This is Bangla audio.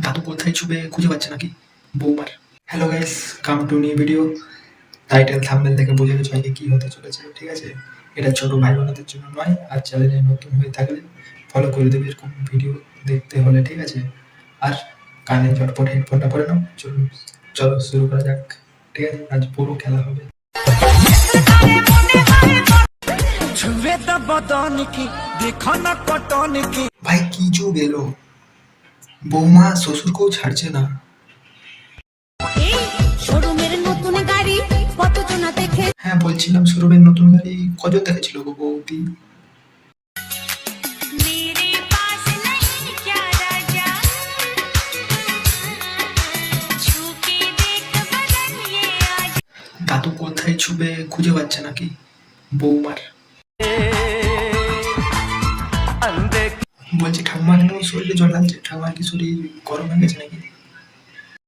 দাদু কোথায় ছুবে খুঁজে পাচ্ছে নাকি বৌমার। Hello guys, come to new video. Title thumbnail থেকে বুঝে গেছো আগে কি হতে চলেছে, ঠিক আছে? এটা ছোট ভাই বোনদের জন্য নয়, আর চ্যানেলে নতুন হয়ে থাকলে ফলো করে দেবে এরকম ভিডিও দেখতে হলে, ঠিক আছে? আর কানে চটপট হেডফোনটা পরে নাও। চলুন, চলো শুরু করা যাক, ঠিক আছে? আজ পুরো খেলা হবে। ভাই কি যুগ এলো, বৌমা শ্বশুরকেও ছাড়ছে না। হ্যাঁ বলছিলাম, শোরুমের নতুন গাড়ি কজন দেখেছিল গো বৌদি? দাদু কোথায় ছুবে খুঁজে পাচ্ছে নাকি বৌমার। বলছি ঠাকুমা কেন শরীরে জল লাগছে? ঠাকুমার কি শরীর গরম হয়ে গেছে নাকি?